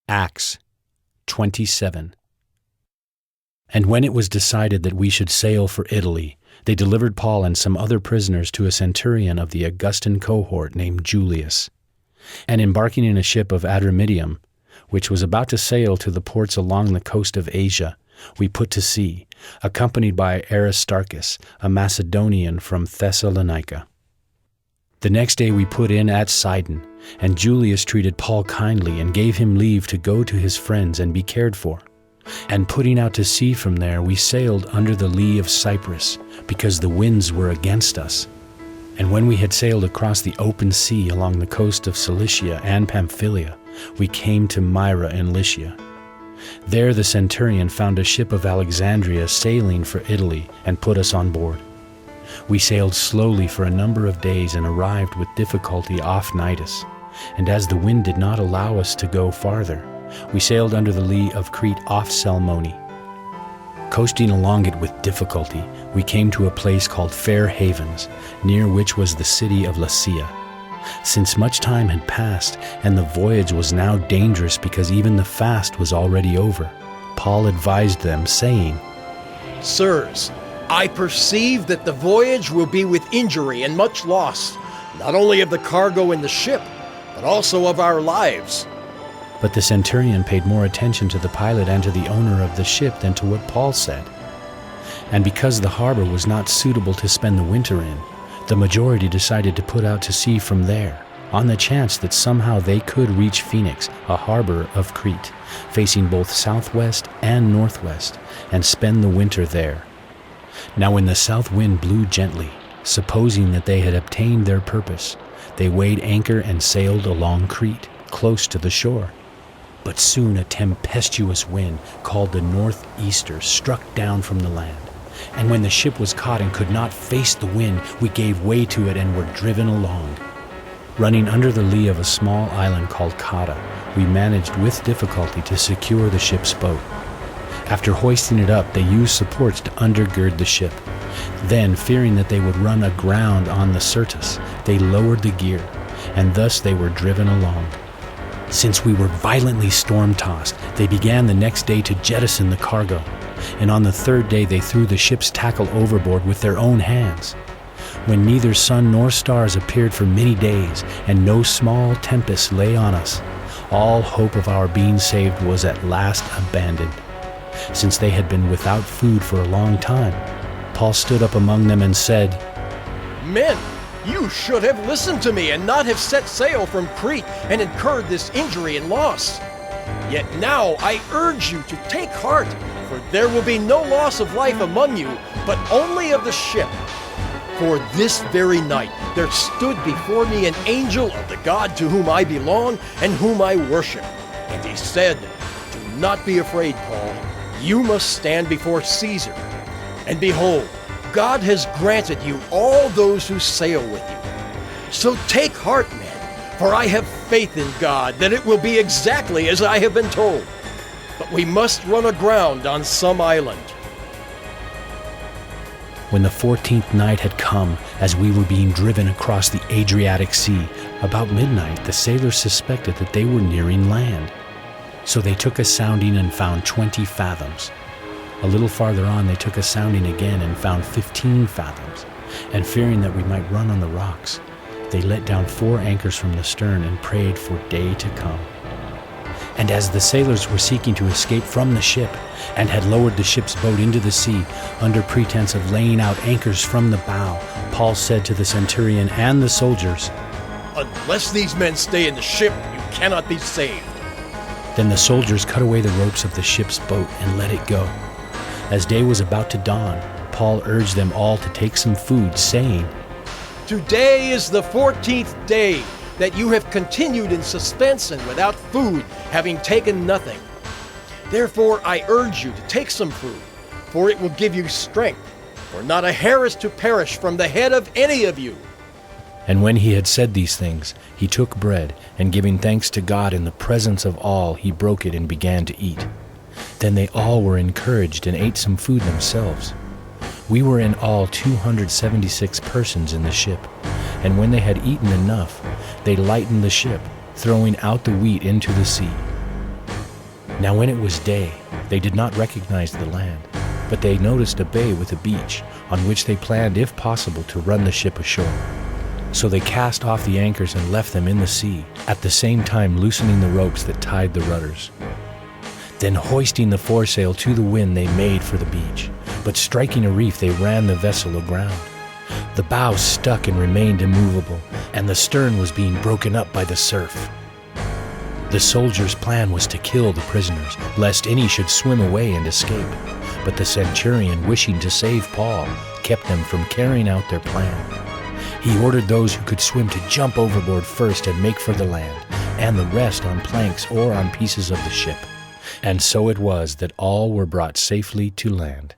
Acts 27. And when it was decided that we should sail for Italy, they delivered Paul and some other prisoners to a centurion of the Augustan cohort named Julius. And embarking in a ship of Adramyttium, which was about to sail to the ports along the coast of Asia, we put to sea, accompanied by Aristarchus, a Macedonian from Thessalonica. The next day we put in at Sidon, and Julius treated Paul kindly and gave him leave to go to his friends and be cared for. And putting out to sea from there, we sailed under the lee of Cyprus, because the winds were against us. And when we had sailed across the open sea along the coast of Cilicia and Pamphylia, we came to Myra in Lycia. There the centurion found a ship of Alexandria sailing for Italy and put us on board. We sailed slowly for a number of days and arrived with difficulty off Cnidus. And as the wind did not allow us to go farther, we sailed under the lee of Crete off Salmone. Coasting along it with difficulty, we came to a place called Fair Havens, near which was the city of Lasea. Since much time had passed, and the voyage was now dangerous because even the fast was already over, Paul advised them, saying, Sirs, I perceive that the voyage will be with injury and much loss, not only of the cargo in the ship, but also of our lives. But the centurion paid more attention to the pilot and to the owner of the ship than to what Paul said. And because the harbor was not suitable to spend the winter in, the majority decided to put out to sea from there, on the chance that somehow they could reach Phoenix, a harbor of Crete, facing both southwest and northwest, and spend the winter there. Now when the south wind blew gently, supposing that they had obtained their purpose, they weighed anchor and sailed along Crete, close to the shore. But soon a tempestuous wind, called the northeaster, struck down from the land. And when the ship was caught and could not face the wind, we gave way to it and were driven along. Running under the lee of a small island called Cauda, we managed with difficulty to secure the ship's boat. After hoisting it up, they used supports to undergird the ship. Then, fearing that they would run aground on the Syrtis, they lowered the gear, and thus they were driven along. Since we were violently storm-tossed, they began the next day to jettison the cargo, and on the third day they threw the ship's tackle overboard with their own hands. When neither sun nor stars appeared for many days, and no small tempest lay on us, all hope of our being saved was at last abandoned. Since they had been without food for a long time, Paul stood up among them and said, Men, you should have listened to me and not have set sail from Crete and incurred this injury and loss. Yet now I urge you to take heart, for there will be no loss of life among you, but only of the ship. For this very night there stood before me an angel of the God to whom I belong and whom I worship. And he said, Do not be afraid, Paul. You must stand before Caesar. And behold, God has granted you all those who sail with you. So take heart, men, for I have faith in God that it will be exactly as I have been told. But we must run aground on some island. When the 14th night had come, as we were being driven across the Adriatic Sea, about midnight the sailors suspected that they were nearing land. So they took a sounding and found 20 fathoms. A little farther on they took a sounding again and found 15 fathoms. And fearing that we might run on the rocks, they let down 4 anchors from the stern and prayed for day to come. And as the sailors were seeking to escape from the ship, and had lowered the ship's boat into the sea, under pretense of laying out anchors from the bow, Paul said to the centurion and the soldiers, Unless these men stay in the ship, you cannot be saved. Then the soldiers cut away the ropes of the ship's boat and let it go. As day was about to dawn, Paul urged them all to take some food, saying, Today is the 14th day that you have continued in suspense and without food, having taken nothing. Therefore I urge you to take some food, for it will give you strength, for not a hair is to perish from the head of any of you. And when he had said these things, he took bread, and giving thanks to God in the presence of all, he broke it and began to eat. Then they all were encouraged and ate some food themselves. We were in all 276 persons in the ship, and when they had eaten enough, they lightened the ship, throwing out the wheat into the sea. Now when it was day, they did not recognize the land, but they noticed a bay with a beach, on which they planned, if possible, to run the ship ashore. So they cast off the anchors and left them in the sea, at the same time loosening the ropes that tied the rudders. Then hoisting the foresail to the wind, they made for the beach, but striking a reef, they ran the vessel aground. The bow stuck and remained immovable, and the stern was being broken up by the surf. The soldiers' plan was to kill the prisoners, lest any should swim away and escape. But the centurion, wishing to save Paul, kept them from carrying out their plan. He ordered those who could swim to jump overboard first and make for the land, and the rest on planks or on pieces of the ship. And so it was that all were brought safely to land.